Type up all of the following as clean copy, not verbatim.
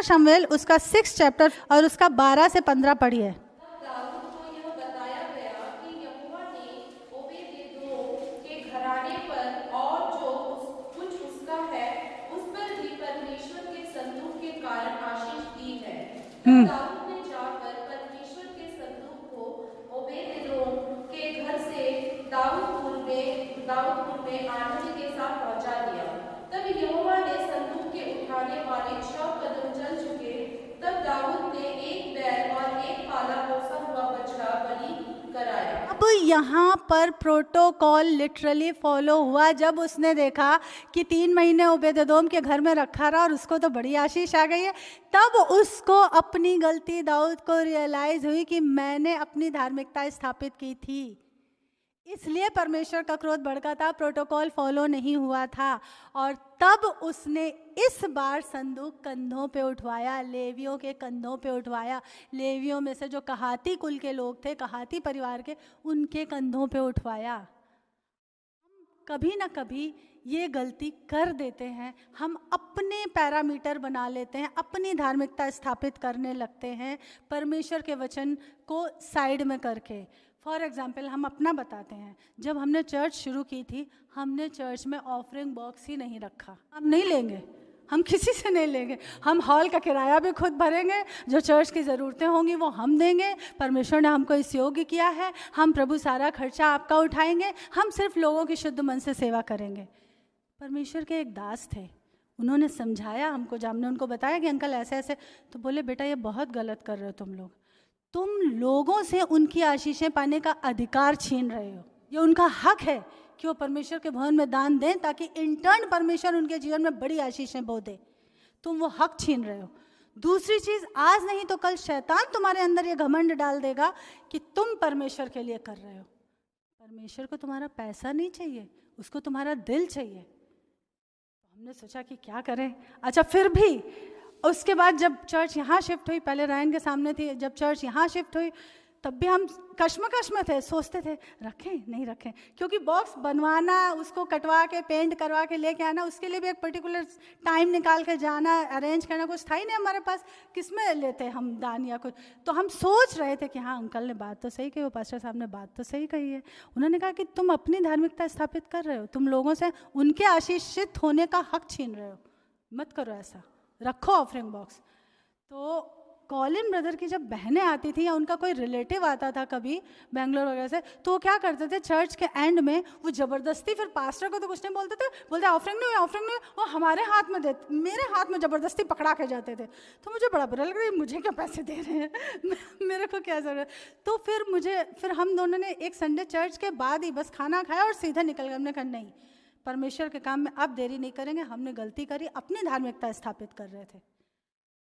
दूसरा शमूएल उसका 6 चैप्टर और उसका 12 से 15 पढ़िए। दाऊद को यह बताया गया कि यहोवा ने ओबेदेदोम के घराने पर और जो कुछ उसका है उस पर भी परमेश्वर के संदूक के कारण आशीष दी है। तब दाऊद ने जाकर परमेश्वर के संदूक को ओबेदेदोम के घर से दाऊदपुर में आनंद के साथ पहुंचा दिया। तब यहोवा ने संदूक के उठाने वाले 6 कदम चल चुके। तब दाऊद ने एक बैल और एक काला पोसा हुआ बछड़ा बलि कराया। अब यहाँ पर प्रोटोकॉल लिटरली फॉलो हुआ। जब उसने देखा कि 3 महीने ओबेदेदोम के घर में रखा रहा और उसको तो बड़ी आशीष आ गई है, तब उसको अपनी गलती दाऊद को रियलाइज हुई कि मैंने अपनी धार्मिकता स्थापित की थी, इसलिए परमेश्वर का क्रोध भड़का था, प्रोटोकॉल फॉलो नहीं हुआ था। और तब उसने इस बार संदूक कंधों पे उठवाया, लेवियों के कंधों पे उठवाया। लेवियों में से जो कहाती कुल के लोग थे, कहाती परिवार के, उनके कंधों पे उठवाया। हम कभी ना कभी ये गलती कर देते हैं, हम अपने पैरामीटर बना लेते हैं, अपनी धार्मिकता स्थापित करने लगते हैं परमेश्वर के वचन को साइड में करके। फॉर एग्जाम्पल हम अपना बताते हैं, जब हमने चर्च शुरू की थी, हमने चर्च में ऑफरिंग बॉक्स ही नहीं रखा। हम नहीं लेंगे, हम किसी से नहीं लेंगे, हम हॉल का किराया भी खुद भरेंगे, जो चर्च की ज़रूरतें होंगी वो हम देंगे, परमेश्वर ने हमको इस योग्य किया है, हम प्रभु सारा खर्चा आपका उठाएंगे, हम सिर्फ लोगों की शुद्ध मन से सेवा करेंगे। परमेश्वर के एक दास थे, उन्होंने समझाया हमको, जब हमने उनको बताया कि अंकल ऐसे ऐसे, तो बोले बेटा ये बहुत गलत कर रहे हो तुम लोगों से उनकी आशीषें पाने का अधिकार छीन रहे हो। ये उनका हक है कि वो परमेश्वर के भवन में दान दें, ताकि इंटर्न परमेश्वर उनके जीवन में बड़ी आशीषें बो दे। तुम वो हक छीन रहे हो। दूसरी चीज़, आज नहीं तो कल शैतान तुम्हारे अंदर ये घमंड डाल देगा कि तुम परमेश्वर के लिए कर रहे हो। परमेश्वर को तुम्हारा पैसा नहीं चाहिए, उसको तुम्हारा दिल चाहिए। हमने सोचा कि क्या करें। अच्छा, फिर भी उसके बाद जब चर्च यहाँ शिफ्ट हुई, पहले रायन के सामने थी, जब चर्च यहाँ शिफ्ट हुई तब भी हम कश्मकश में थे, सोचते थे रखें नहीं रखें, क्योंकि बॉक्स बनवाना, उसको कटवा के पेंट करवा के लेके आना, उसके लिए भी एक पर्टिकुलर टाइम निकाल के जाना, अरेंज करना, कुछ था ही नहीं हमारे पास, किसमें लेते हम दान या कुछ। तो हम सोच रहे थे कि हाँ अंकल ने बात तो सही कही, वो पास्टर साहब ने बात तो सही कही है। उन्होंने कहा कि तुम अपनी धार्मिकता स्थापित कर रहे हो, तुम लोगों से उनके आशीषित होने का हक छीन रहे हो, मत करो ऐसा, रखो ऑफरिंग बॉक्स। तो कॉलिन ब्रदर की जब बहनें आती थी या उनका कोई रिलेटिव आता था कभी बेंगलोर वगैरह से, तो वो क्या करते थे, चर्च के एंड में वो ज़बरदस्ती, फिर पास्टर को तो कुछ नहीं बोलते थे, बोलते ऑफरिंग नहीं हुई, ऑफरिंग नहीं हुई, वो हमारे हाथ में देते, मेरे हाथ में ज़बरदस्ती पकड़ा के जाते थे। तो मुझे बड़ा बुरा लग रहा है, मुझे क्या पैसे दे रहे हैं, मेरे को क्या ज़रूरत। तो फिर हम दोनों ने एक संडे चर्च के बाद ही बस खाना खाया और सीधे निकल गए। हमने कहा नहीं, परमेश्वर के काम में अब देरी नहीं करेंगे, हमने गलती करी, अपनी धार्मिकता स्थापित कर रहे थे।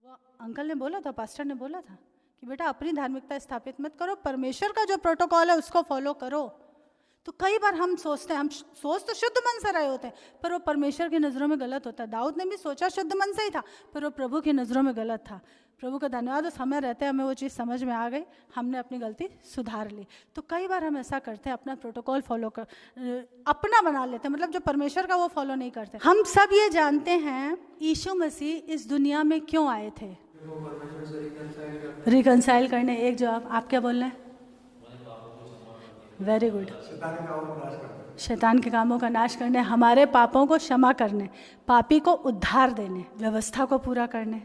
वो अंकल ने बोला था, पास्टर ने बोला था कि बेटा अपनी धार्मिकता स्थापित मत करो, परमेश्वर का जो प्रोटोकॉल है उसको फॉलो करो। तो कई बार हम सोचते हैं, हम सोच तो शुद्ध मन से रहे होते हैं, पर वो परमेश्वर की नज़रों में गलत होता है। दाऊद ने भी सोचा शुद्ध मन से ही था, पर वो प्रभु की नज़रों में गलत था। प्रभु का धन्यवाद, उस समय रहते हमें वो चीज़ समझ में आ गई, हमने अपनी गलती सुधार ली। तो कई बार हम ऐसा करते हैं, अपना प्रोटोकॉल फॉलो कर अपना बना लेते हैं, मतलब जो परमेश्वर का वो फॉलो नहीं करते। हम सब ये जानते हैं यीशु मसीह इस दुनिया में क्यों आए थे, रिकंसाइल करने। एक जवाब, आप क्या बोल रहे हैं? वेरी गुड, शैतान के कामों का नाश करने, हमारे पापों को क्षमा करने, पापी को उद्धार देने, व्यवस्था को पूरा करने,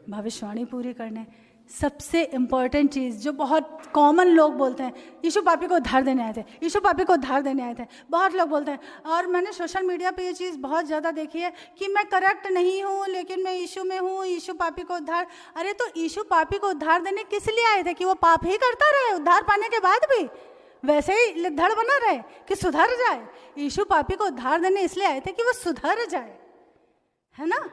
भविष्यवाणी पूरी करने। सबसे इम्पॉर्टेंट चीज़ जो बहुत कॉमन लोग बोलते हैं, यीशु पापी को उद्धार देने आए थे, यीशु पापी को उद्धार देने आए थे, बहुत लोग बोलते हैं। और मैंने सोशल मीडिया पे ये चीज़ बहुत ज़्यादा देखी है कि मैं करेक्ट नहीं हूँ लेकिन मैं यीशु में हूँ, यीशु पापी को उद्धार। अरे तो यीशु पापी को उद्धार देने किस लिए आए थे? कि वो पाप ही करता रहे उद्धार पाने के बाद भी, वैसे ही लिद्धड़ बना रहे कि सुधर जाए? यीशु पापी को उद्धार देने इसलिए आए थे कि वो सुधर जाए, है ना,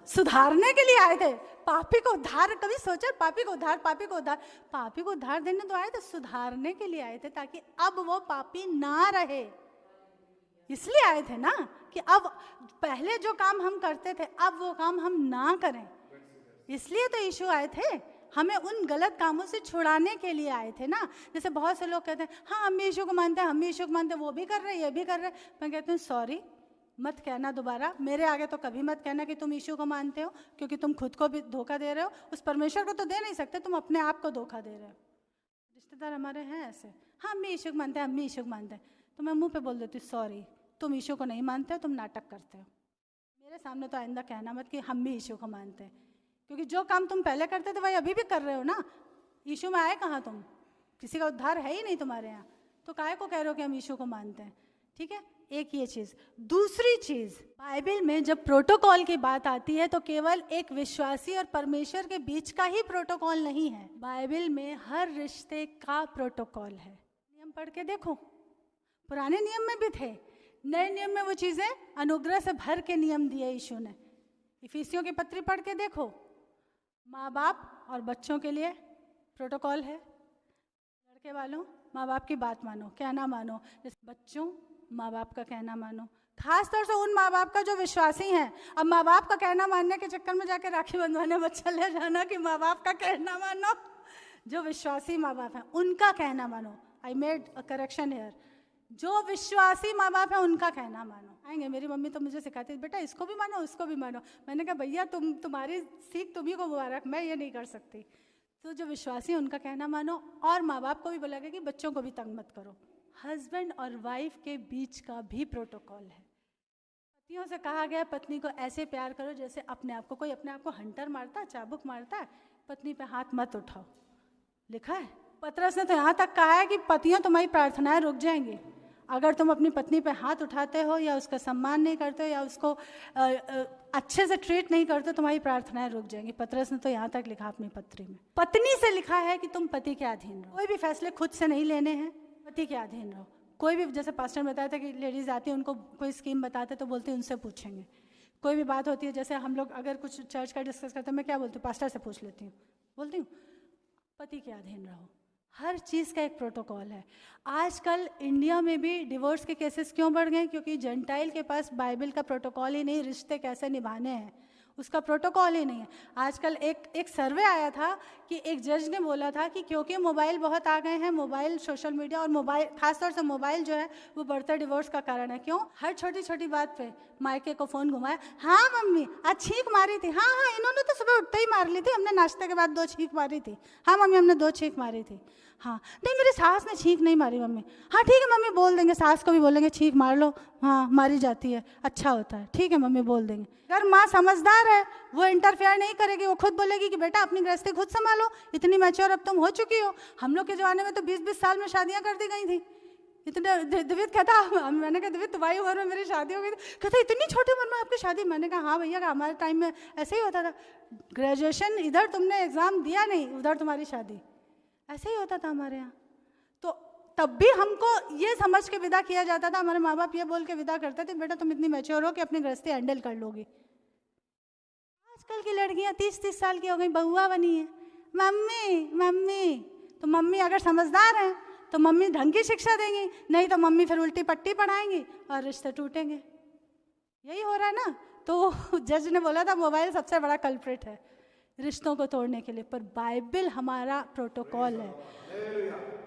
सुधारने के लिए आए थे। पापी को उद्धार, कभी सोचा पापी को उद्धार, पापी को उद्धार, पापी को उद्धार देने तो आए थे, सुधारने के लिए आए थे, ताकि अब वो पापी ना रहे, इसलिए आए थे ना, कि अब पहले जो काम हम करते थे अब वो काम हम ना करें। इसलिए तो यीशु आए थे, हमें उन गलत कामों से छुड़ाने के लिए आए थे ना। जैसे बहुत से लोग कहते हैं हाँ हम यीशु को मानते हैं, हम यीशु को मानते हैं, वो भी कर रहे हैं, ये भी कर रहे हैं। मैं कहती हूँ सॉरी, मत कहना दोबारा, मेरे आगे तो कभी मत कहना कि तुम यीशु को मानते हो, क्योंकि तुम खुद को भी धोखा दे रहे हो, उस परमेश्वर को तो दे नहीं सकते, तुम अपने आप को धोखा दे रहे हो। रिश्तेदार हमारे हैं ऐसे, हाँ हम भी यीशु को मानते हैं, हम भी यीशु को मानते हैं, तो मैं मुंह पे बोल देती हूँ सॉरी, तुम यीशु को नहीं मानते हो, तुम नाटक करते हो। मेरे सामने तो आइंदा कहना मत कि हम भी यीशु को मानते हैं, क्योंकि जो काम तुम पहले करते थे वही अभी भी कर रहे हो ना। यीशु में आए कहाँ तुम? किसी का उद्धार है ही नहीं तुम्हारे यहाँ, तो काहे को कह रहे हो कि हम यीशु को मानते हैं? ठीक है, एक ये चीज। दूसरी चीज, बाइबल में जब प्रोटोकॉल की बात आती है तो केवल एक विश्वासी और परमेश्वर के बीच का ही प्रोटोकॉल नहीं है, बाइबल में हर रिश्ते का प्रोटोकॉल है। नियम पढ़ के देखो, पुराने नियम में भी थे, नए नियम में वो चीजें अनुग्रह से भर के नियम दिए यीशु ने। इफिसियों की पत्री पढ़ के देखो, माँ बाप और बच्चों के लिए प्रोटोकॉल है। लड़के वालों, माँ बाप की बात मानो, कहना मानो। जैसे बच्चों, माँ बाप का कहना मानो, खास तौर से उन माँ बाप का जो विश्वासी हैं। अब माँ बाप का कहना मानने के चक्कर में जाके राखी बंधवाने मत चले जाना कि माँ बाप का कहना मानो। जो विश्वासी माँ बाप हैं उनका कहना मानो। I made a correction here, जो विश्वासी माँ बाप है उनका कहना मानो। आएंगे, मेरी मम्मी तो मुझे सिखाती थी, बेटा इसको भी मानो उसको भी मानो। मैंने कहा भैया तुम्हारी सीख तुम्ही को मुबारक, मैं ये नहीं कर सकती। तो जो विश्वासी है उनका कहना मानो, और माँ बाप को भी बोला गया कि बच्चों को भी तंग मत करो। हस्बैंड और वाइफ के बीच का भी प्रोटोकॉल है। पतियों से कहा गया पत्नी को ऐसे प्यार करो जैसे अपने आप को। कोई अपने आप को हंटर मारता है, चाबुक मारता है, पत्नी पे हाथ मत उठाओ, लिखा है। पतरस ने तो यहाँ तक कहा है कि पतियों तुम्हारी प्रार्थनाएं रुक जाएंगी अगर तुम अपनी पत्नी पे हाथ उठाते हो या उसका सम्मान नहीं करते हो या उसको अच्छे से ट्रीट नहीं करते, तुम्हारी प्रार्थनाएं रुक जाएंगी। पतरस ने तो यहाँ तक लिखा अपनी पत्री में। पत्नी से लिखा है कि तुम पति के अधीन रहो, कोई भी फैसले खुद से नहीं लेने हैं, पति के अधीन रहो। कोई भी, जैसे पास्टर ने बताया था कि लेडीज आती है, उनको कोई स्कीम बताते तो बोलती उनसे पूछेंगे। कोई भी बात होती है, जैसे हम लोग अगर कुछ चर्च का डिस्कस करते हैं, मैं क्या बोलती हूँ, पास्टर से पूछ लेती हूँ, बोलती हूँ पति के अधीन रहो। हर चीज़ का एक प्रोटोकॉल है। आजकल इंडिया में भी डिवोर्स के केसेस क्यों बढ़ गए? क्योंकि जेंटाइल के पास बाइबल का प्रोटोकॉल ही नहीं, रिश्ते कैसे निभाने हैं उसका प्रोटोकॉल ही नहीं है। आजकल एक सर्वे आया था कि एक जज ने बोला था कि क्योंकि मोबाइल बहुत आ गए हैं, मोबाइल, सोशल मीडिया और मोबाइल, खासतौर से मोबाइल जो है वो बढ़ते डिवोर्स का कारण है। क्यों? हर छोटी छोटी बात पे मायके को फ़ोन घुमाया, हाँ मम्मी आज छींक मारी थी, हाँ हाँ इन्होंने तो सुबह उठते ही मार ली थी, हमने नाश्ते के बाद 2 छींक मारी थी, हाँ मम्मी हमने 2 छींक मारी थी, हाँ नहीं मेरी सास ने छींक नहीं मारी मम्मी, हाँ ठीक है मम्मी बोल देंगे, सास को भी बोलेंगे छींक मार लो, हाँ मारी जाती है, अच्छा होता है, ठीक है मम्मी बोल देंगे। अगर माँ समझदार है वो इंटरफेयर नहीं करेगी, वो खुद बोलेगी कि बेटा अपनी गृहस्थी खुद संभालो, इतनी मैच्योर अब तुम हो चुकी हो। हम लोग के ज़माने में तो 20-20 साल में शादियाँ कर दी गई थी। इतने दिव्य कहता, मैंने कहा दिव्य तुम्हारी उम्र में मेरी शादी हो गई थी, कहता इतनी छोटी उम्र में आपकी शादी? मैंने कहा हाँ भैया हमारे टाइम में ऐसे ही होता था, ग्रेजुएशन इधर तुमने एग्ज़ाम दिया नहीं, उधर तुम्हारी शादी, ऐसे ही होता था हमारे यहाँ। तो तब भी हमको ये समझ के विदा किया जाता था, हमारे माँ बाप ये बोल के विदा करते थे बेटा तुम इतनी मैच्योर हो कि अपनी गृहस्थी हैंडल कर लोगी। आजकल की लड़कियां 30-30 साल की हो गई, बहुआ बनी है, मम्मी मम्मी। तो मम्मी अगर समझदार हैं तो मम्मी ढंग की शिक्षा देंगी, नहीं तो मम्मी फिर उल्टी पट्टी पढ़ाएंगी और रिश्ते टूटेंगे। यही हो रहा है ना। तो जज ने बोला था मोबाइल सबसे बड़ा कल्प्रिट है रिश्तों को तोड़ने के लिए, पर बाइबल हमारा प्रोटोकॉल है,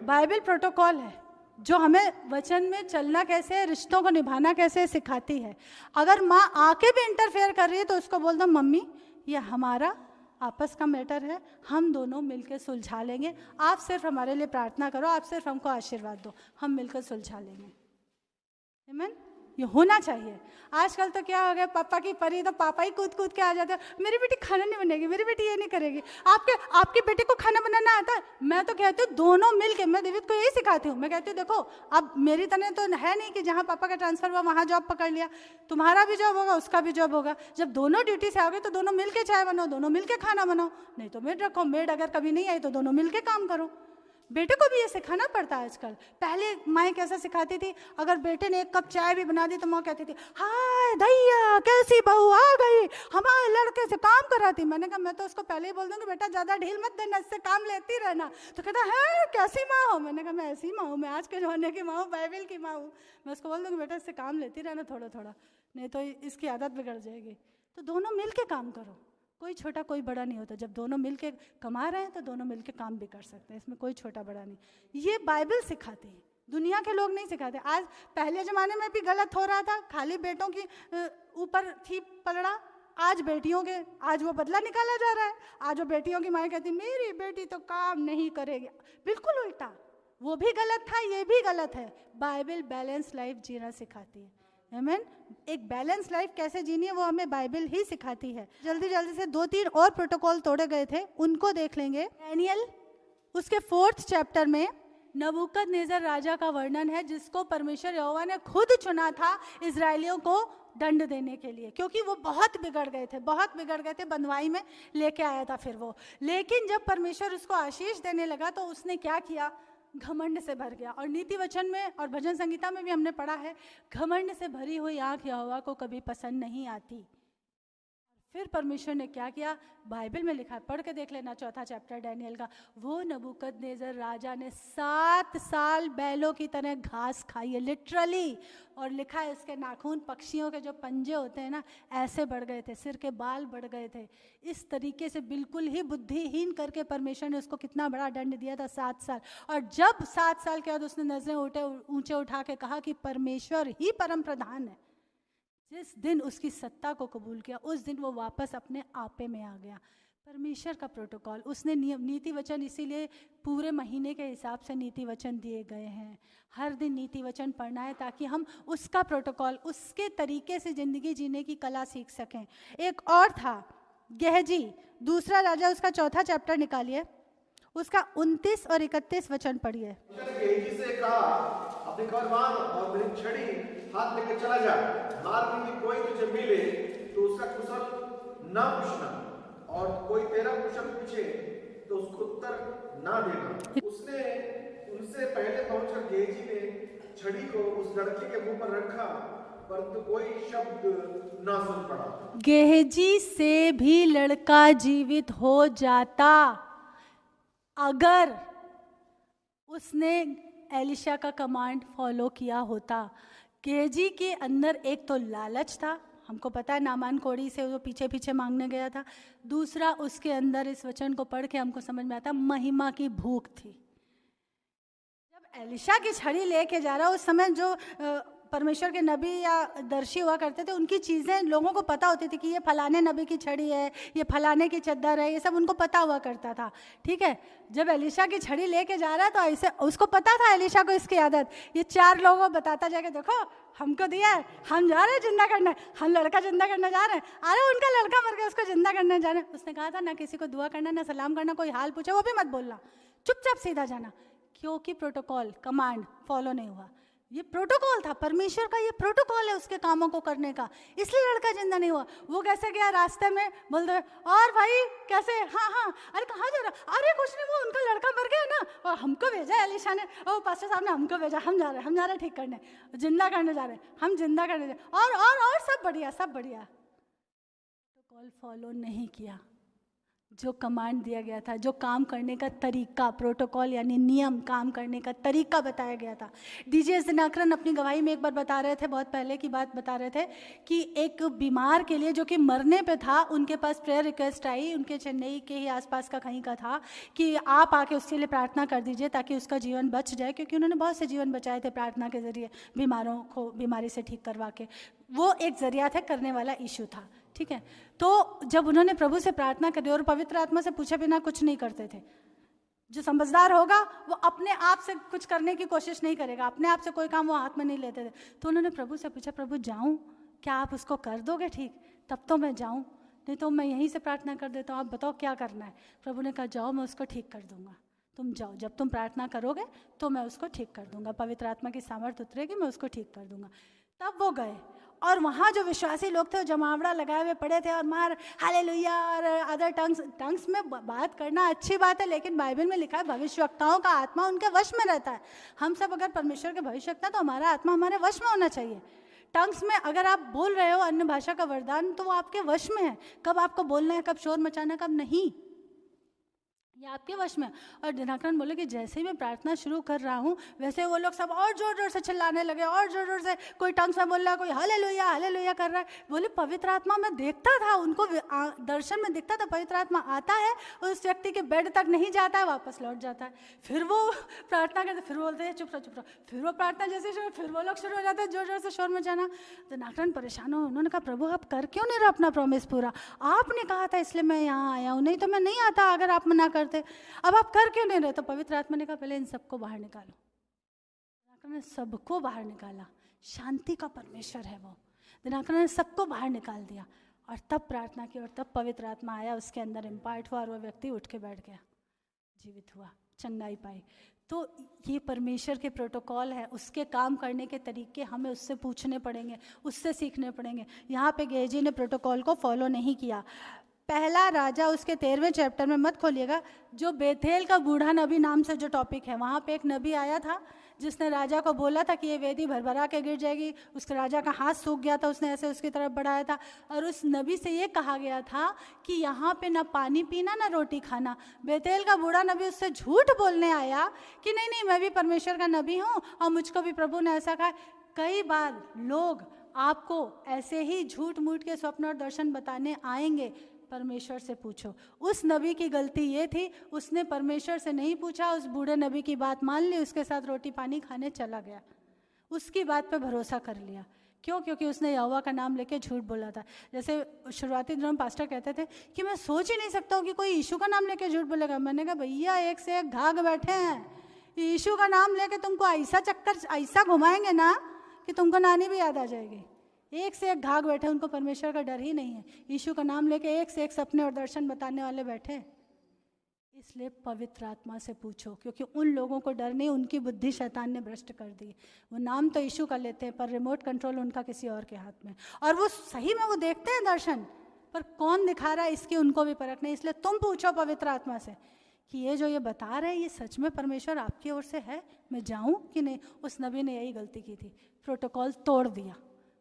बाइबल प्रोटोकॉल है जो हमें वचन में चलना कैसे है, रिश्तों को निभाना कैसे सिखाती है। अगर माँ आके भी इंटरफेयर कर रही है तो उसको बोल दो मम्मी ये हमारा आपस का मैटर है, हम दोनों मिलकर सुलझा लेंगे, आप सिर्फ हमारे लिए प्रार्थना करो, आप सिर्फ हमको आशीर्वाद दो, हम मिलकर सुलझा लेंगे। आमीन। ये होना चाहिए। आजकल तो क्या हो गया, पापा की परी तो पापा ही कूद कूद के आ जाते हैं, मेरी बेटी खाना नहीं बनेगी, मेरी बेटी ये नहीं करेगी, आपकी बेटी को खाना बनाना आता है। मैं तो कहती हूँ दोनों मिलके, मैं दिव्य को यही सिखाती हूँ, मैं कहती हूँ देखो अब मेरी तरह तो है नहीं कि जहाँ पापा का ट्रांसफर हुआ वहाँ जॉब पकड़ लिया, तुम्हारा भी जॉब होगा उसका भी जॉब होगा। जब दोनों ड्यूटी से आओगे तो दोनों मिलके चाय बनाओ, दोनों मिलके खाना बनाओ, नहीं तो मेड रखो, मेड अगर कभी नहीं आई तो दोनों मिलके काम करो। बेटे को भी ये सिखाना पड़ता है आजकल। पहले माएँ कैसा सिखाती थी, अगर बेटे ने 1 कप चाय भी बना दी तो माँ कहती थी हाय दैया कैसी बहू आ गई, हमारे लड़के से काम कराती। मैंने कहा मैं तो उसको पहले ही बोल दूँगी बेटा ज़्यादा ढील मत देना, इससे काम लेती रहना। तो कहता है कैसी माँ हो? मैंने कहा मैं ऐसी माँ हूँ, मैं आज के ज़माने की माँ हूँ, बाइबल की माँ हूँ। मैं उसको बोल दूँगी बेटा इससे काम लेती रहना थोड़ा थोड़ा, नहीं तो इसकी आदत बिगड़ जाएगी। तो दोनों मिल के काम करो, कोई छोटा कोई बड़ा नहीं होता। जब दोनों मिलके कमा रहे हैं तो दोनों मिलके काम भी कर सकते हैं, इसमें कोई छोटा बड़ा नहीं। ये बाइबल सिखाती है, दुनिया के लोग नहीं सिखाते। आज पहले ज़माने में भी गलत हो रहा था, खाली बेटों की ऊपर थी पलड़ा, आज बेटियों के, आज वो बदला निकाला जा रहा है। आज वो बेटियों की माँ कहती मेरी बेटी तो काम नहीं करेगी, बिल्कुल उल्टा। वो भी गलत था, ये भी गलत है। बाइबल बैलेंस लाइफ जीना सिखाती है। आमीन। एक बैलेंस लाइफ कैसे जीनी है वो हमें बाइबल ही सिखाती है। जल्दी जल्दी से 2-3 और प्रोटोकॉल तोड़े गए थे, उनको देख लेंगे। डैनियल उसके 4th चैप्टर में नबूकदनेस्सर राजा का वर्णन है, जिसको परमेश्वर यहोवा ने खुद चुना था इजरायलियों को दंड देने के लिए, क्योंकि वो बहुत बिगड़ गए थे, बंधुआई में लेके आया था फिर वो। लेकिन जब परमेश्वर उसको आशीष देने लगा तो उसने क्या किया, घमंड से भर गया। और नीति वचन में और भजन संगीता में भी हमने पढ़ा है, घमंड से भरी हुई आंख यहोवा को कभी पसंद नहीं आती। फिर परमेश्वर ने क्या किया, बाइबल में लिखा है, पढ़ के देख लेना 4था चैप्टर डैनियल का। वो नबूकदनेस्सर राजा ने 7 साल बैलों की तरह घास खाई है, लिटरली। और लिखा है उसके नाखून पक्षियों के जो पंजे होते हैं ना, ऐसे बढ़ गए थे, सिर के बाल बढ़ गए थे। इस तरीके से बिल्कुल ही बुद्धिहीन करके परमेश्वर ने उसको कितना बड़ा दंड दिया था, 7 साल। और जब 7 साल के बाद उसने नजरें ऊंचे उठा के कहा कि परमेश्वर ही परम प्रधान है, जिस दिन उसकी सत्ता को कबूल किया, उस दिन वो वापस अपने आपे में आ गया। परमेश्वर का प्रोटोकॉल, उसने नीति वचन, इसीलिए पूरे महीने के हिसाब से नीति वचन दिए गए हैं। हर दिन नीति वचन पढ़ना है ताकि हम उसका प्रोटोकॉल, उसके तरीके से ज़िंदगी जीने की कला सीख सकें। एक और था गेहजी, 2 राजा उसका 4था चैप्टर निकालिए, उसका 29 और 31 वचन पढ़िए। गेहजी से कहा, अपनी कमरबान और मेरी छड़ी हाथ लेकर चला जा, मार्ग में कोई तुझे मिले तो उसका कुशल ना पूछना, और कोई तेरा कुशल पूछे तो उसको उत्तर ना देना। उसने उनसे पहले पहुंचकर गेहजी ने छड़ी को उस लड़के के मुंह पर रखा, परंतु कोई शब्द ना सुन पड़ा। गेहजी से भी लड़का जीवित हो जाता अगर उसने एलिशा का कमांड फॉलो किया होता। गेहजी के अंदर एक तो लालच था, हमको पता है नामान कोड़ी से वो पीछे पीछे मांगने गया था। दूसरा, उसके अंदर इस वचन को पढ़ के हमको समझ में आता महिमा की भूख थी। जब एलिशा की छड़ी लेके जा रहा, उस समय जो परमेश्वर के नबी या दर्शी हुआ करते थे, उनकी चीज़ें लोगों को पता होती थी कि ये फलाने नबी की छड़ी है, ये फलाने की चद्दर है, ये सब उनको पता हुआ करता था। ठीक है, जब एलिशा की छड़ी लेके जा रहा है तो ऐसे उसको पता था एलिशा को इसकी आदत, ये 4 लोगों को बताता जाके, देखो हमको दिया है, हम जा रहे हैं जिंदा करने, हम लड़का जिंदा करने जा रहे हैं, अरे उनका लड़का मर गया उसको जिंदा करने जा रहे हैं। उसने कहा था ना किसी को दुआ करना, ना सलाम करना, कोई हाल पूछे वो भी मत बोलना, चुपचाप सीधा जाना, क्योंकि प्रोटोकॉल कमांड फॉलो नहीं हुआ। ये प्रोटोकॉल था, परमेश्वर का ये प्रोटोकॉल है उसके कामों को करने का, इसलिए लड़का जिंदा नहीं हुआ। वो कैसे गया, रास्ते में बोल दे, और भाई कैसे, हाँ, अरे कहाँ जा रहा, अरे कुछ नहीं, वो उनका लड़का मर गया ना, और हमको भेजा एलिशा ने, और पास्टर साहब ने हमको भेजा, हम जा रहे हैं ठीक करने, जिंदा करने जा रहे हैं, हम जिंदा करने जा रहे हैं, और सब बढ़िया। प्रोटोकॉल फॉलो नहीं किया, जो कमांड दिया गया था, जो काम करने का तरीका, प्रोटोकॉल यानी नियम, काम करने का तरीका बताया गया था। डीजे दिनाकरन अपनी गवाही में एक बार बता रहे थे, बहुत पहले की बात बता रहे थे, कि एक बीमार के लिए जो कि मरने पे था, उनके पास प्रेयर रिक्वेस्ट आई, उनके चेन्नई के ही आसपास का कहीं का था, कि आप आके उसके लिए प्रार्थना कर दीजिए ताकि उसका जीवन बच जाए, क्योंकि उन्होंने बहुत से जीवन बचाए थे प्रार्थना के जरिए, बीमारों को बीमारी से ठीक करवा के। वो एक जरिया था, करने वाला इशू था। ठीक है, तो जब उन्होंने प्रभु से प्रार्थना करी और पवित्र आत्मा से पूछे बिना कुछ नहीं करते थे। जो समझदार होगा वो अपने आप से कुछ करने की कोशिश नहीं करेगा, अपने आप से कोई काम वो हाथ में नहीं लेते थे। तो उन्होंने प्रभु से पूछा, प्रभु जाऊं, क्या आप उसको कर दोगे ठीक? तब तो मैं जाऊं, नहीं तो मैं यहीं से प्रार्थना कर देता हूँ, आप बताओ क्या करना है। प्रभु ने कहा, जाओ, मैं उसको ठीक कर दूंगा, तुम जाओ, जब तुम प्रार्थना करोगे तो मैं उसको ठीक कर दूंगा, पवित्र आत्मा की सामर्थ उतरेगी, मैं उसको ठीक कर दूंगा। तब वो गए, और वहाँ जो विश्वासी लोग थे वो जमावड़ा लगाए हुए पड़े थे और मार हालेलुया और अदर टंग्स में बात करना अच्छी बात है, लेकिन बाइबल में लिखा है भविष्यवक्ताओं का आत्मा उनके वश में रहता है। हम सब अगर परमेश्वर के भविष्यवक्ता, तो हमारा आत्मा हमारे वश में होना चाहिए। टंग्स में अगर आप बोल रहे हो अन्य भाषा का वरदान, तो वो आपके वश में है, कब आपको बोलना है, कब शोर मचाना, कब नहीं। ये आपके वश में। और दिनाकरन बोले कि जैसे ही मैं प्रार्थना शुरू कर रहा हूँ वैसे वो लोग सब और जोर जोर से चिल्लाने लगे, और जोर जोर से, कोई टंग्स में बोल रहा है, कोई हालेलुया हालेलुया कर रहा है। बोले पवित्र आत्मा में देखता था, उनको दर्शन में दिखता था, पवित्र आत्मा आता है, उस व्यक्ति के बेड तक नहीं जाता है, वापस लौट जाता है। फिर वो प्रार्थना करते, फिर बोलते हैं चुप रहो चुप रहो, फिर वो प्रार्थना जैसे शुरू, फिर वो लोग शुरू हो जाते हैं जोर जोर से शोर मचाना। दिनाकरन परेशान हो, उन्होंने कहा प्रभु आप कर क्यों नहीं रहे अपना प्रॉमिस पूरा? आपने कहा था इसलिए मैं यहाँ आया हूँ, नहीं तो मैं नहीं आता अगर आप मना करते। अब आप कर क्यों नहीं रहे? तो पवित्र आत्मा ने कहा पहले इन सबको बाहर निकालो। दिनाकर ने सबको बाहर निकाला, शांति का परमेश्वर है वो। दिनाकर ने सबको बाहर निकाल दिया और तब प्रार्थना की, और तब पवित्र आत्मा आया, उसके अंदर इम्पार्ट हुआ और वह व्यक्ति उठ के बैठ गया, जीवित हुआ, चंगाई पाई। तो ये परमेश्वर के प्रोटोकॉल है, उसके काम करने के तरीके हमें उससे पूछने पड़ेंगे, उससे सीखने पड़ेंगे। यहाँ पे गेहजी ने प्रोटोकॉल को फॉलो नहीं किया। पहला राजा उसके 13वें चैप्टर में मत खोलिएगा, जो बेथेल का बूढ़ा नबी नाम से जो टॉपिक है, वहाँ पे एक नबी आया था जिसने राजा को बोला था कि ये वेदी भरभरा के गिर जाएगी। उसके राजा का हाथ सूख गया था, उसने ऐसे उसकी तरफ बढ़ाया था, और उस नबी से ये कहा गया था कि यहाँ पे ना पानी पीना ना रोटी खाना। बेथेल का बूढ़ा नबी उससे झूठ बोलने आया कि नहीं नहीं मैं भी परमेश्वर का नबी हूँ और मुझको भी प्रभु ने ऐसा कहा। कई बार लोग आपको ऐसे ही झूठ मूठ के स्वप्न और दर्शन बताने आएंगे, परमेश्वर से पूछो। उस नबी की गलती ये थी, उसने परमेश्वर से नहीं पूछा, उस बूढ़े नबी की बात मान ली, उसके साथ रोटी पानी खाने चला गया, उसकी बात पे भरोसा कर लिया। क्यों? क्योंकि उसने यहोवा का नाम लेके झूठ बोला था। जैसे शुरुआती दिनों में पास्टर कहते थे कि मैं सोच ही नहीं सकता हूँ कि कोई यीशु का नाम लेके झूठ बोलेगा। मैंने कहा भैया एक से एक घाघ बैठे हैं, यीशु का नाम लेके तुमको ऐसा चक्कर ऐसा घुमाएंगे ना कि तुमको नानी भी याद आ जाएगी। एक से एक घाघ बैठे, उनको परमेश्वर का डर ही नहीं है। यीशु का नाम लेके एक से एक सपने और दर्शन बताने वाले बैठे। इसलिए पवित्र आत्मा से पूछो, क्योंकि उन लोगों को डर नहीं, उनकी बुद्धि शैतान ने भ्रष्ट कर दी। वो नाम तो यीशु का लेते हैं पर रिमोट कंट्रोल उनका किसी और के हाथ में, और वो सही में वो देखते हैं दर्शन, पर कौन दिखा रहा है इसकी उनको भी परख नहीं। इसलिए तुम पूछो पवित्र आत्मा से कि ये जो ये बता रहे हैं ये सच में परमेश्वर आपकी ओर से है, मैं जाऊं कि नहीं। उस नबी ने यही गलती की थी, प्रोटोकॉल तोड़ दिया।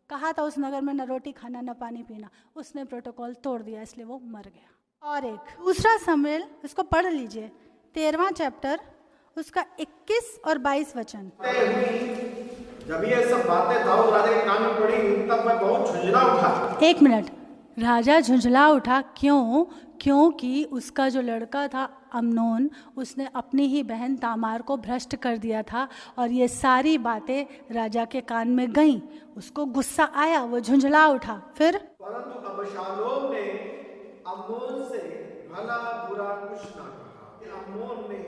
कहा था उस नगर में न रोटी खाना न पानी पीना, उसने प्रोटोकॉल तोड़ दिया, इसलिए वो मर गया। और एक दूसरा शमूएल, इसको पढ़ लीजिए, 13वां चैप्टर, उसका 21 और 22 वचन। जब ये सब बातें दाऊद राजा के कान में पड़ी तब वह बहुत झुंझला उठा। एक मिनट, राजा झुंझला उठा क्यों? क्योंकि उसका जो लड़का था अम्नोन, उसने अपनी ही बहन तामार को भ्रष्ट कर दिया था, और ये सारी बातें राजा के कान में गईं। उसको गुस्सा आया, वो झुंझला उठा। फिर परंतु अबशालोम ने अम्नोन से भला बुरा कुछ ना कहा। अम्नोन ने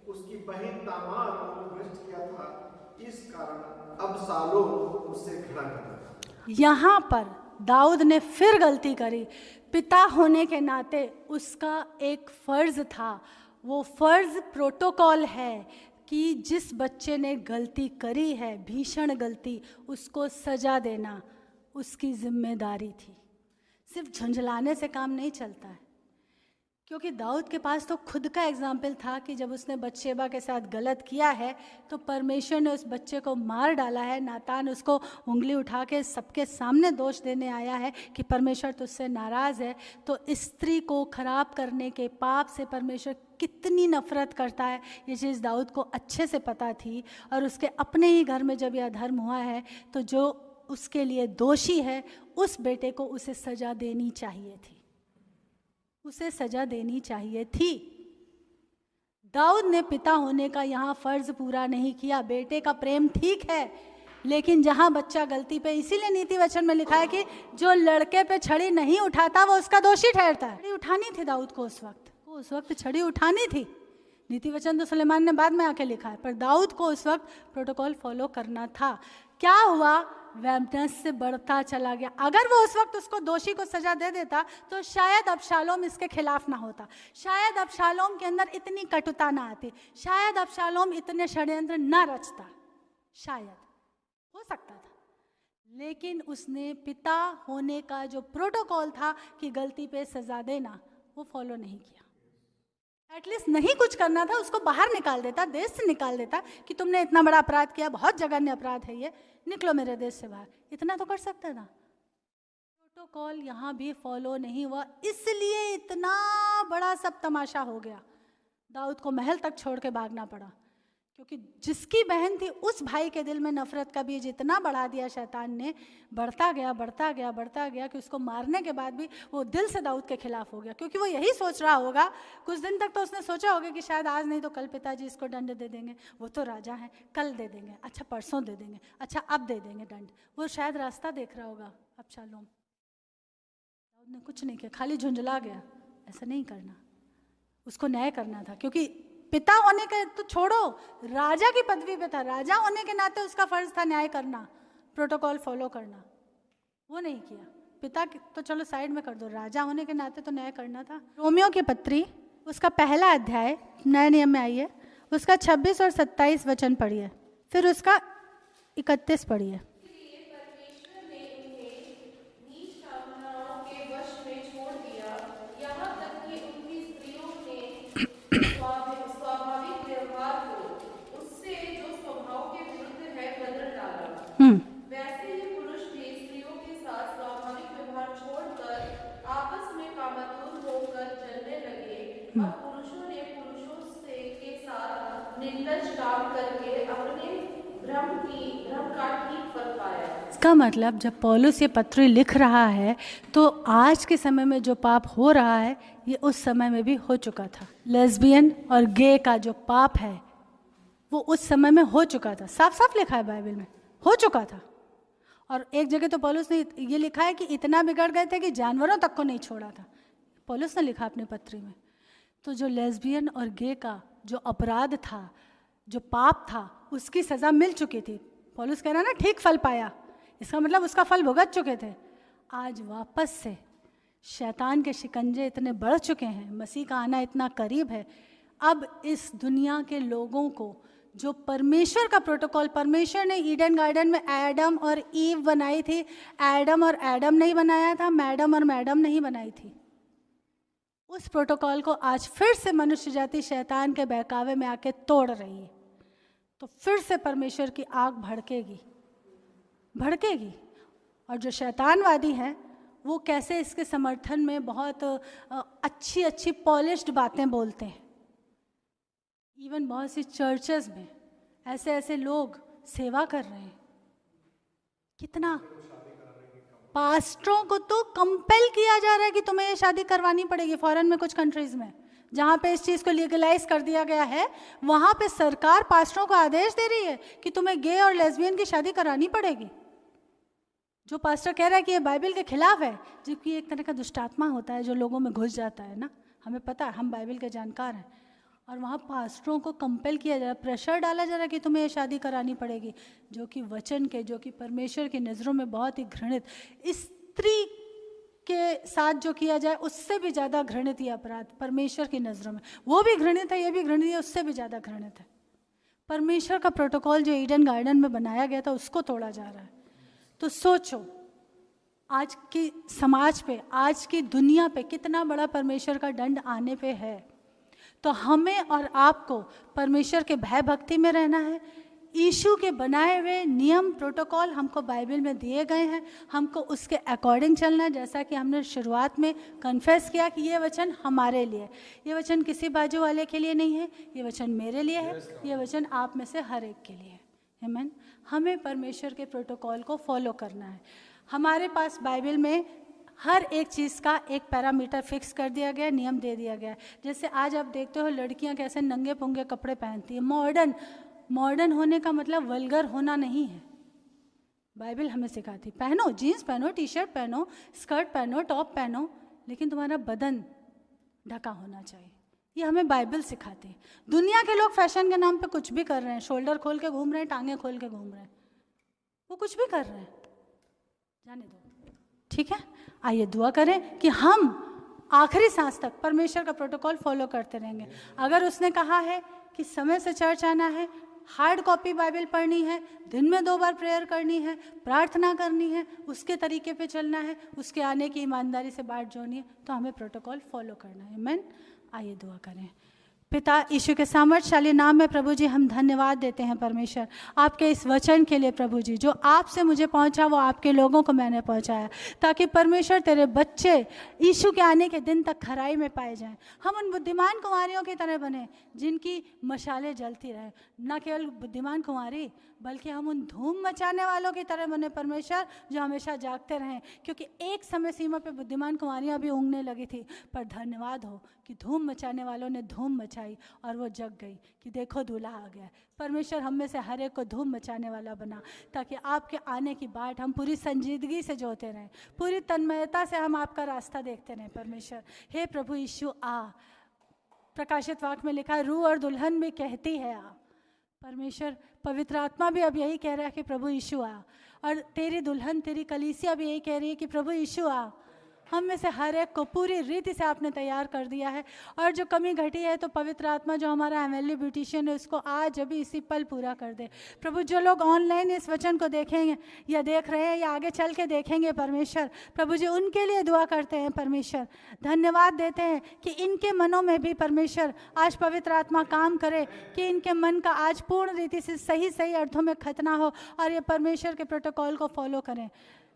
उसकी बहन तामार को भ्रष्ट किया था, इस कारण अबशालोम उससे घृणा करता था। यहाँ पर दाऊद ने फिर गलती करी। पिता होने के नाते उसका एक फर्ज था, वो फर्ज प्रोटोकॉल है कि जिस बच्चे ने गलती करी है, भीषण गलती, उसको सजा देना उसकी जिम्मेदारी थी। सिर्फ झुंझलाने से काम नहीं चलता है, क्योंकि दाऊद के पास तो खुद का एग्जाम्पल था कि जब उसने बतशेबा के साथ गलत किया है तो परमेश्वर ने उस बच्चे को मार डाला है। नातान उसको उंगली उठा के सबके सामने दोष देने आया है कि परमेश्वर तुझसे नाराज़ है। तो स्त्री को खराब करने के पाप से परमेश्वर कितनी नफरत करता है, ये चीज़ दाऊद को अच्छे से पता थी। और उसके अपने ही घर में जब यह अधर्म हुआ है तो जो उसके लिए दोषी है उस बेटे को उसे सजा देनी चाहिए थी, उसे सजा देनी चाहिए थी। दाऊद ने पिता होने का यहाँ फर्ज पूरा नहीं किया। बेटे का प्रेम ठीक है, लेकिन जहाँ बच्चा गलती पे, इसीलिए नीति वचन में लिखा है कि जो लड़के पे छड़ी नहीं उठाता वो उसका दोषी ठहरता है। छड़ी उठानी थी दाऊद को, उस वक्त छड़ी उठानी थी। नीति वचन तो सुलेमान ने बाद में आके लिखा है, पर दाऊद को उस वक्त प्रोटोकॉल फॉलो करना था। क्या हुआ? वैमनस से बढ़ता चला गया। अगर वो उस वक्त उसको दोषी को सजा दे देता तो शायद अबशालोम इसके खिलाफ ना होता, शायद अबशालोम के अंदर इतनी कटुता ना आती, शायद अबशालोम इतने षड्यंत्र ना रचता, शायद हो सकता था। लेकिन उसने पिता होने का जो प्रोटोकॉल था कि गलती पे सजा देना, वो फॉलो नहीं किया। एटलीस्ट नहीं कुछ करना था, उसको बाहर निकाल देता, देश से निकाल देता कि तुमने इतना बड़ा अपराध किया, बहुत जघन्य अपराध है ये, निकलो मेरे देश से बाहर। इतना तो कर सकता था। प्रोटोकॉल यहाँ भी फॉलो नहीं हुआ, इसलिए इतना बड़ा सब तमाशा हो गया। दाऊद को महल तक छोड़ के भागना पड़ा, क्योंकि जिसकी बहन थी उस भाई के दिल में नफरत का बीज इतना बढ़ा दिया शैतान ने, बढ़ता गया बढ़ता गया बढ़ता गया कि उसको मारने के बाद भी वो दिल से दाऊद के खिलाफ हो गया। क्योंकि वो यही सोच रहा होगा, कुछ दिन तक तो उसने सोचा होगा कि शायद आज नहीं तो कल पिताजी इसको दंड दे देंगे, वो तो राजा हैं, कल दे देंगे, अच्छा परसों दे देंगे, अच्छा अब दे देंगे दंड। वो शायद रास्ता देख रहा होगा अबशालोम। दाऊद ने कुछ नहीं किया, खाली झुंझला गया। ऐसा नहीं करना, उसको न्याय करना था, क्योंकि पिता होने के तो छोड़ो, राजा की पदवी पे था, राजा होने के नाते उसका फर्ज था न्याय करना, प्रोटोकॉल फॉलो करना। वो नहीं किया। पिता तो चलो साइड में कर दो, राजा होने के नाते तो न्याय करना था। रोमियो की पत्री उसका पहला अध्याय, नए नियम में आई है, उसका 26 और 27 वचन पढ़िए, फिर उसका 31 पढ़िए। वैसे ही पुरुष भी स्त्रियों के साथ स्वाभाविक व्यवहार छोड़कर आपस में कामातुर होकर जलने लगे। अब पुरुषों ने पुरुषों से के साथ निर्लज काम करके अपने भ्रम का ठीक फल पाया। इसका मतलब जब पौलुस ये पत्री लिख रहा है तो आज के समय में जो पाप हो रहा है ये उस समय में भी हो चुका था। लेस्बियन और गे का जो पाप है वो उस समय में हो चुका था, साफ साफ लिखा है बाइबल में, हो चुका था। और एक जगह तो पौलुस ने ये लिखा है कि इतना बिगड़ गए थे कि जानवरों तक को नहीं छोड़ा था, पौलुस ने लिखा अपनी पत्री में। तो जो लेस्बियन और गे का जो अपराध था, जो पाप था, उसकी सज़ा मिल चुकी थी। पौलुस कह रहा ना ठीक फल पाया, इसका मतलब उसका फल भुगत चुके थे। आज वापस से शैतान के शिकंजे इतने बढ़ चुके हैं, मसीह का आना इतना करीब है। अब इस दुनिया के लोगों को जो परमेश्वर का प्रोटोकॉल, परमेश्वर ने ईडन गार्डन में एडम और ईव बनाई थी, एडम और एडम नहीं बनाया था, मैडम और मैडम नहीं बनाई थी। उस प्रोटोकॉल को आज फिर से मनुष्य जाति शैतान के बहकावे में आके तोड़ रही है। तो फिर से परमेश्वर की आग भड़केगी। और जो शैतानवादी हैं वो कैसे इसके समर्थन में बहुत अच्छी अच्छी पॉलिश्ड बातें बोलते हैं। इवन बहुत सी चर्चेस में ऐसे ऐसे लोग सेवा कर रहे हैं। कितना पास्टरों को तो कंपेल किया जा रहा है कि तुम्हें ये शादी करवानी पड़ेगी। फॉरेन में कुछ कंट्रीज में जहाँ पे इस चीज़ को लीगलाइज कर दिया गया है, वहाँ पे सरकार पास्टरों को आदेश दे रही है कि तुम्हें गे और लेस्बियन की शादी करानी पड़ेगी। जो पास्टर कह रहा है कि ये बाइबल के खिलाफ है, जबकि एक तरह का दुष्टात्मा होता है जो लोगों में घुस जाता है ना, हमें पता है, हम बाइबल के जानकार हैं। और वहाँ पास्टरों को कंपेल किया जा रहा है, प्रेशर डाला जा रहा है कि तुम्हें ये शादी करानी पड़ेगी, जो कि वचन के, जो कि परमेश्वर की नज़रों में बहुत ही घृणित, स्त्री के साथ जो किया जाए उससे भी ज़्यादा घृणित ये अपराध परमेश्वर की नज़रों में। वो भी घृणित है, ये भी घृणित है, उससे भी ज़्यादा घृणित है। परमेश्वर का प्रोटोकॉल जो ईडन गार्डन में बनाया गया था उसको तोड़ा जा रहा है। तो सोचो आज की समाज पे, आज की दुनिया पे कितना बड़ा परमेश्वर का दंड आने पे है। तो हमें और आपको परमेश्वर के भय भक्ति में रहना है। यीशु के बनाए हुए नियम प्रोटोकॉल हमको बाइबल में दिए गए हैं, हमको उसके अकॉर्डिंग चलना है। जैसा कि हमने शुरुआत में कन्फेस किया कि ये वचन हमारे लिए, ये वचन किसी बाजू वाले के लिए नहीं है, ये वचन मेरे लिए है, ये वचन आप में से हर एक के लिए है। आमीन। हमें परमेश्वर के प्रोटोकॉल को फॉलो करना है। हमारे पास बाइबल में हर एक चीज़ का एक पैरामीटर फिक्स कर दिया गया, नियम दे दिया गया है। जैसे आज आप देखते हो लड़कियां कैसे नंगे पुंगे कपड़े पहनती हैं। मॉडर्न होने का मतलब वल्गर होना नहीं है। बाइबल हमें सिखाती, पहनो जीन्स पहनो, टी शर्ट पहनो, स्कर्ट पहनो, टॉप पहनो, लेकिन तुम्हारा बदन ढका होना चाहिए। ये हमें बाइबल सिखाती है। दुनिया के लोग फैशन के नाम पे कुछ भी कर रहे हैं, शोल्डर खोल के घूम रहे हैं, टांगे खोल के घूम रहे हैं, वो कुछ भी कर रहे हैं, जाने दो, ठीक है। आइए दुआ करें कि हम आखिरी सांस तक परमेश्वर का प्रोटोकॉल फॉलो करते रहेंगे। अगर उसने कहा है कि समय से चर्च आना है, हार्ड कॉपी बाइबल पढ़नी है, दिन में 2 बार प्रेयर करनी है, प्रार्थना करनी है, उसके तरीके पे चलना है, उसके आने की ईमानदारी से बाट जोड़नी है, तो हमें प्रोटोकॉल फॉलो करना है। आमीन। आइए दुआ करें। पिता यीशु के सामर्थ्यशाली नाम में प्रभु जी हम धन्यवाद देते हैं परमेश्वर आपके इस वचन के लिए प्रभु जी, जो आपसे मुझे पहुंचा वो आपके लोगों को मैंने पहुंचाया, ताकि परमेश्वर तेरे बच्चे यीशु के आने के दिन तक खराई में पाए जाएं। हम उन बुद्धिमान कुंवारियों की तरह बने जिनकी मशालें जलती रहे, न केवल बुद्धिमान कुंवारी बल्कि हम उन धूम मचाने वालों की तरह बने परमेश्वर, जो हमेशा जागते रहें, क्योंकि एक समय सीमा पे बुद्धिमान कुंवारियाँ भी ऊँघने लगी थी, पर धन्यवाद हो कि धूम मचाने वालों ने धूम मचाई और वो जग गई कि देखो दूल्हा आ गया। परमेश्वर हम में से हर एक को धूम मचाने वाला बना, ताकि आपके आने की बाट हम पूरी संजीदगी से जोते रहें, पूरी तन्मयता से हम आपका रास्ता देखते रहें परमेश्वर। हे प्रभु यीशु आ, प्रकाशित वाक्य में लिखा है रूह और दुल्हन भी कहती है आ। परमेश्वर पवित्र आत्मा भी अब यही कह रहा है कि प्रभु यीशु आ, और तेरी दुल्हन तेरी कलीसिया भी यही कह रही है कि प्रभु यीशु आ। हम में से हर एक को पूरी रीति से आपने तैयार कर दिया है, और जो कमी घटी है तो पवित्र आत्मा जो हमारा एमएलए ब्यूटिशियन है उसको आज अभी इसी पल पूरा कर दे प्रभु। जो लोग ऑनलाइन इस वचन को देखेंगे या देख रहे हैं या आगे चल के देखेंगे परमेश्वर, प्रभु जी उनके लिए दुआ करते हैं परमेश्वर। धन्यवाद देते हैं कि इनके मनों में भी परमेश्वर आज पवित्र आत्मा काम करे, कि इनके मन का आज पूर्ण रीति से सही सही अर्थों में खतना हो और ये परमेश्वर के प्रोटोकॉल को फॉलो करें।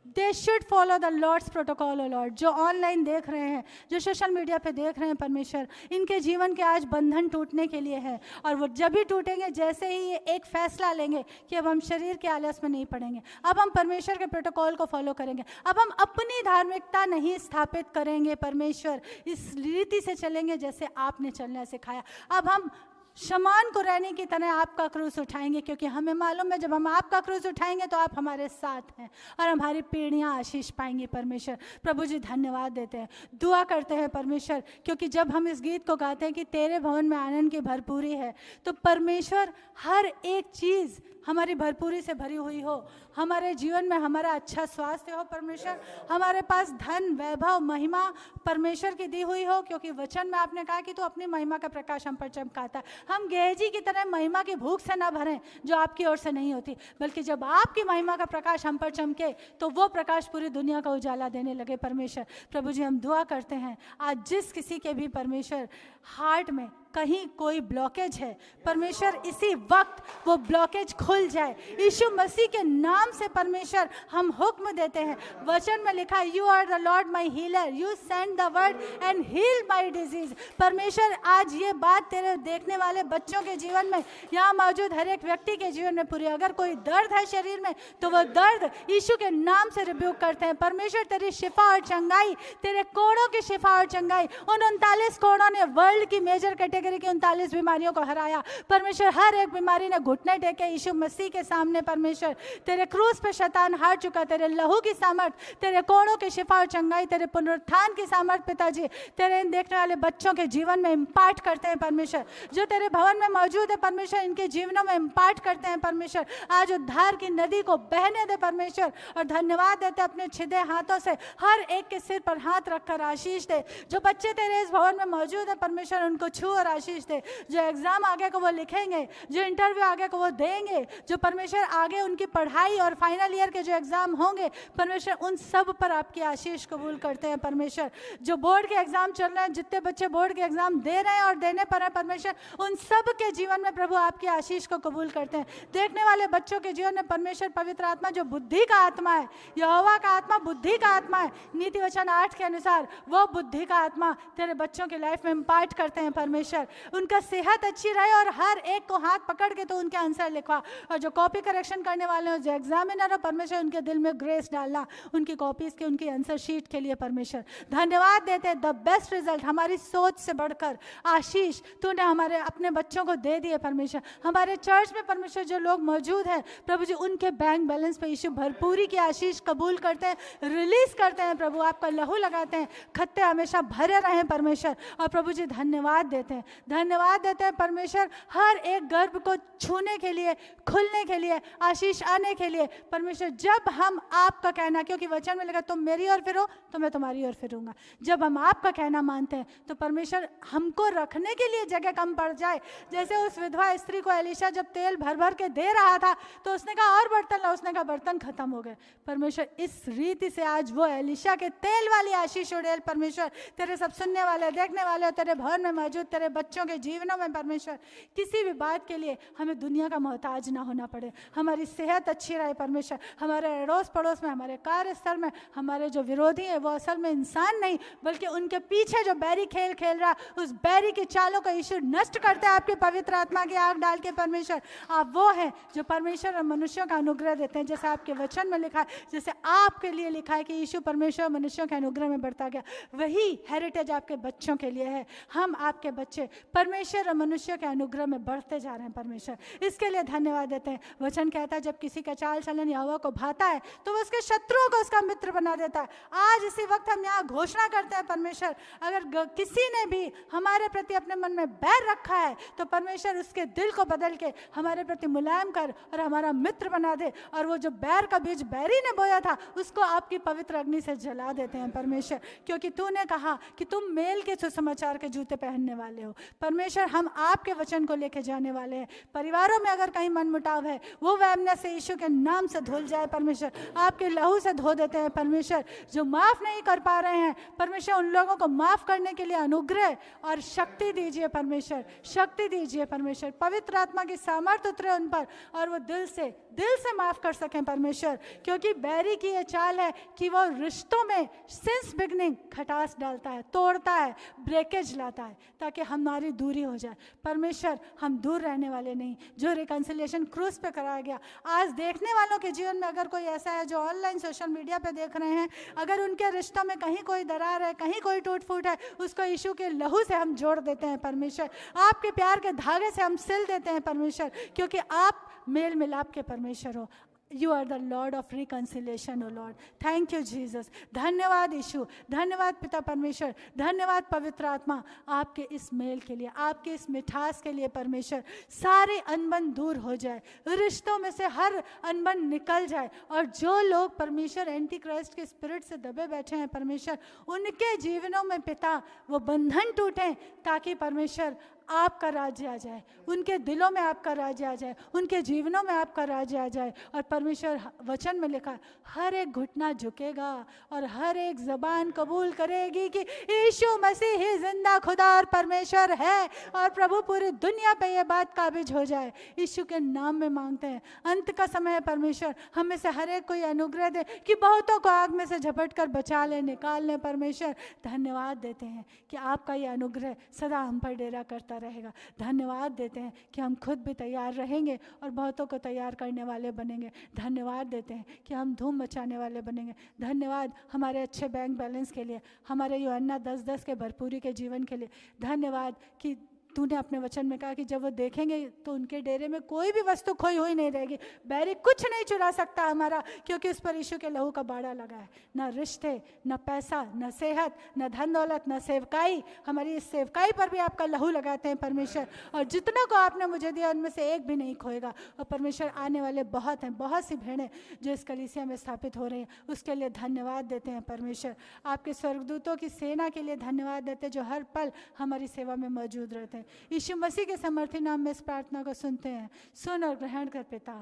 They should follow the Lord's protocol. O Lord, जो ऑनलाइन देख रहे हैं, जो सोशल मीडिया पे देख रहे हैं परमेश्वर, इनके जीवन के आज बंधन टूटने के लिए है, और वो जब भी टूटेंगे जैसे ही ये एक फैसला लेंगे कि अब हम शरीर के आलस में नहीं पड़ेंगे, अब हम परमेश्वर के प्रोटोकॉल को फॉलो करेंगे, अब हम अपनी धार्मिकता नहीं स्थापित करेंगे परमेश्वर, इस रीति से चलेंगे जैसे आपने चलना सिखाया। अब हम शमान को रहने की तरह आपका क्रूस उठाएंगे, क्योंकि हमें मालूम है जब हम आपका क्रूस उठाएंगे तो आप हमारे साथ हैं और हमारी पीढ़ियां आशीष पाएंगी परमेश्वर। प्रभु जी धन्यवाद देते हैं, दुआ करते हैं परमेश्वर, क्योंकि जब हम इस गीत को गाते हैं कि तेरे भवन में आनंद की भरपूरी है, तो परमेश्वर हर एक चीज़ हमारी भरपूरी से भरी हुई हो, हमारे जीवन में हमारा अच्छा स्वास्थ्य हो परमेश्वर, हमारे पास धन वैभव महिमा परमेश्वर की दी हुई हो, क्योंकि वचन में आपने कहा कि तू अपनी महिमा का प्रकाश हम पर चमकाता है। हम गेहजी की तरह महिमा की भूख से ना भरें जो आपकी ओर से नहीं होती, बल्कि जब आपकी महिमा का प्रकाश हम पर चमके तो वो प्रकाश पूरी दुनिया का उजाला देने लगे परमेश्वर। प्रभु जी हम दुआ करते हैं आज जिस किसी के भी परमेश्वर हार्ट में कहीं कोई ब्लॉकेज है परमेश्वर, इसी वक्त वो ब्लॉकेज खुल जाए यीशु मसीह के नाम से परमेश्वर। हम हुक्म देते हैं, वचन में लिखा है you are the Lord my healer, you send the word and heal my disease. परमेश्वर आज ये बात तेरे देखने वाले बच्चों के जीवन में, यहाँ मौजूद हर एक व्यक्ति के जीवन में पूरी, अगर कोई दर्द है शरीर में तो वह दर्द यीशु के नाम से रिब्यूक करते हैं परमेश्वर। तेरी शिफा और चंगाई, तेरे कोड़ों की शिफा और चंगाई, उन 39 कोड़ों ने वर्ल्ड की मेजर कैटेगरी की 39 बीमारियों को हराया परमेश्वर। हर एक बीमारी ने घुटने टेके यीशु मसीह के सामने परमेश्वर, तेरे क्रूस पे शैतान हार चुका। तेरे लहू की सामर्थ, तेरे कोड़ों की शिफा और चंगाई, तेरे पुनरुत्थान की सामर्थ पिताजी तेरे इन देखने वाले बच्चों के जीवन में इम्पार्ट करते हैं परमेश्वर। जो तेरे भवन में मौजूद है परमेश्वर, इनके जीवनों में इम्पार्ट करते हैं परमेश्वर। आज उद्धार की नदी को बहने दे परमेश्वर, और धन्यवाद देते अपने छिदे हाथों से हर एक के सिर पर हाथ रखकर आशीष दे। जो बच्चे तेरे इस भवन में मौजूद है परमेश्वर, उनको छू और आशीष दे। जो एग्जाम आगे को वो लिखेंगे, जो इंटरव्यू आगे को वो देंगे, जो परमेश्वर आगे उनकी पढ़ाई और फाइनल ईयर के जो एग्जाम होंगे परमेश्वर, उन सब पर आपकी आशीष कबूल करते हैं परमेश्वर। जो बोर्ड के एग्जाम चल रहे हैं, जितने बच्चे बोर्ड के एग्जाम दे रहे हैं और देने पर है परमेश्वर, उन सब के जीवन में प्रभु आपकी आशीष को कबूल करते हैं। देखने वाले बच्चों के जीवन में परमेश्वर पवित्र आत्मा जो बुद्धि का आत्मा है, यहोवा का आत्मा बुद्धि का आत्मा है, नीति वचन 8 के अनुसार वो बुद्धि का आत्मा तेरे बच्चों की लाइफ में इम्पार्ट करते हैं परमेश्वर। उनका सेहत अच्छी रहे और हर एक को हाथ पकड़ के तो उनके आंसर लिखवा, और जो कॉपी करेक्शन करने वाले हो, जो एग्जामिनर हो परमेश्वर, उनके दिल में ग्रेस डालना उनकी कॉपीज के, उनकी आंसर शीट के लिए परमेश्वर। धन्यवाद देते हैं, द बेस्ट रिजल्ट हमारी सोच से बढ़कर आशीष तूने हमारे अपने बच्चों को दे दिए परमेश्वर। हमारे चर्च में परमेश्वर जो लोग मौजूद हैं प्रभु जी, उनके बैंक बैलेंस पे यीशु भरपूरी की आशीष कबूल करते हैं, रिलीज करते हैं प्रभु। आपका लहू लगाते हैं, खत्ते हमेशा भरे रहें परमेश्वर। और प्रभु जी धन्यवाद देते हैं, धन्यवाद देते हैं परमेश्वर, हर एक गर्भ को छूने के लिए, खुलने के लिए, आशीष आने के लिए परमेश्वर। जब हम आपका कहना, क्योंकि वचन में लिखा तुम मेरी ओर फिरो तो मैं तुम्हारी ओर फिरूंगा, जब हम आपका कहना मानते हैं तो परमेश्वर हमको रखने के लिए जगह कम पड़ जाए। जैसे उस विधवा स्त्री को एलीशा जब तेल भर भर के दे रहा था तो उसने कहा और बर्तन ला, उसने कहा बर्तन खत्म हो गए परमेश्वर। इस रीति से आज वो एलीशा के तेल वाली आशीष उड़ेल परमेश्वर तेरे सब सुनने वाले, देखने वाले, तेरे भवन में मौजूद तेरे बच्चों के जीवनों में परमेश्वर किसी भी बात के लिए हमें दुनिया का मोहताज ना होना पड़े। हमारी सेहत अच्छी रहे परमेश्वर, हमारे अड़ोस पड़ोस में, हमारे कार्यस्थल में, हमारे जो विरोधी है वो असल में इंसान नहीं बल्कि उनके पीछे जो बैरी खेल खेल रहा, उस बैरी की चालों को यीशु नष्ट करते हैं आपकी पवित्र आत्मा की आग डाल के। परमेश्वर आप वो हैं जो परमेश्वर और मनुष्यों का अनुग्रह देते हैं, जैसे आपके वचन में लिखा है, जैसे आपके लिए लिखा है कि यीशु परमेश्वर और मनुष्यों के अनुग्रह में बढ़ता गया, वही हेरिटेज आपके बच्चों के लिए है। हम आपके बच्चे परमेश्वर और मनुष्यों के अनुग्रह में बढ़ते जा रहे हैं परमेश्वर, इसके लिए धन्यवाद देते हैं। वचन कहता है जब किसी का चाल चलन यहोवा को भाता है तो वो उसके शत्रुओं को उसका मित्र बना देता है। आज इसी वक्त हम यहाँ घोषणा करते हैं परमेश्वर, अगर किसी ने भी हमारे प्रति अपने मन में बैर रखा है तो परमेश्वर उसके दिल को बदल के हमारे प्रति मुलायम कर और हमारा मित्र बना दे, और वो जो बैर का बीज बैरी ने बोया था उसको आपकी पवित्र अग्नि से जला देते हैं परमेश्वर, क्योंकि तूने कहा कि तुम मेल के सुसमाचार के जूते पहनने वाले हो। परमेश्वर हम आपके वचन को लेके जाने वाले हैं। परिवारों में अगर कहीं मनमुटाव है वो वैमनस्य से यीशु के नाम से धुल जाए परमेश्वर, आपके लहू से धो देते हैं परमेश्वर। जो माफ नहीं कर पा रहे हैं परमेश्वर उन लोगों को माफ करने के लिए अनुग्रह और शक्ति दीजिए परमेश्वर, शक्ति दीजिए परमेश्वर। पवित्र आत्मा की सामर्थ्य उतरे उन पर और वो दिल से माफ कर सकें परमेश्वर, क्योंकि बैरी की ये चाल है कि वो रिश्तों में सिंस बिगनिंग खटास डालता है, तोड़ता है, ब्रेकेज लाता है ताकि हमारी दूरी हो जाए। परमेश्वर हम दूर रहने वाले नहीं। जो रिकंसिलिएशन क्रूस पे कराया गया, आज देखने वालों के जीवन में अगर कोई ऐसा है जो ऑनलाइन सोशल मीडिया पे देख रहे हैं, अगर उनके रिश्तों में कहीं कोई दरार है, कहीं कोई टूट फूट है, उसको यीशु के लहू से हम जोड़ देते हैं परमेश्वर। आपके प्यार के धागे से हम सिल देते हैं परमेश्वर, क्योंकि आप मेल मिलाप के परमेश्वर हो। You are the Lord of reconciliation, O Lord. Thank you, Jesus. धन्यवाद यीशु, धन्यवाद पिता परमेश्वर, धन्यवाद पवित्र आत्मा आपके इस मेल के लिए, आपके इस मिठास के लिए परमेश्वर। सारे अनबन दूर हो जाए, रिश्तों में से हर अनबन निकल जाए, और जो लोग परमेश्वर एंटी क्राइस्ट के स्पिरिट से दबे बैठे हैं परमेश्वर, उनके जीवनों में पिता वो बंधन टूटें ताकि परमेश्वर आपका राज्य आ जाए, उनके दिलों में आपका राज्य आ जाए, उनके जीवनों में आपका राज्य आ जाए। और परमेश्वर वचन में लिखा है हर एक घुटना झुकेगा और हर एक जबान कबूल करेगी कि यीशु मसीह ही जिंदा खुदा और परमेश्वर है, और प्रभु पूरी दुनिया पे ये बात काबिज हो जाए। यीशु के नाम में मांगते हैं। अंत का समय है परमेश्वर, हम में से हर एक को अनुग्रह दे कि बहुतों को आग में से झपट कर बचा ले, निकाल ले परमेश्वर। धन्यवाद देते हैं कि आपका ये अनुग्रह सदा हम पर डेरा करता रहेगा। धन्यवाद देते हैं कि हम खुद भी तैयार रहेंगे और बहुतों को तैयार करने वाले बनेंगे। धन्यवाद देते हैं कि हम धूम मचाने वाले बनेंगे। धन्यवाद हमारे अच्छे बैंक बैलेंस के लिए, हमारे यूहन्ना 10:10 के भरपूरी के जीवन के लिए। धन्यवाद कि तूने अपने वचन में कहा कि जब वो देखेंगे तो उनके डेरे में कोई भी वस्तु खोई हुई नहीं रहेगी, बैरी कुछ नहीं चुरा सकता हमारा, क्योंकि उस पर यीशु के लहू का बाड़ा लगा है। न रिश्ते, न पैसा, न सेहत, न धन दौलत, न सेवकाई, हमारी इस सेवकाई पर भी आपका लहू लगाते हैं परमेश्वर। और जितनों को आपने मुझे दिया उनमें से एक भी नहीं खोएगा। और परमेश्वर आने वाले बहुत हैं, बहुत सी भेड़ें जो इस कलीसिया में स्थापित हो रही हैं, उसके लिए धन्यवाद देते हैं परमेश्वर। आपके स्वर्गदूतों की सेना के लिए धन्यवाद देते हैं जो हर पल हमारी सेवा में मौजूद रहते हैं। यीशु मसीह के समर्थी नाम में इस प्रार्थना को सुनते हैं। सुन और ग्रहण कर पिता।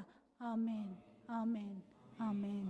आमीन, आमीन, आमीन।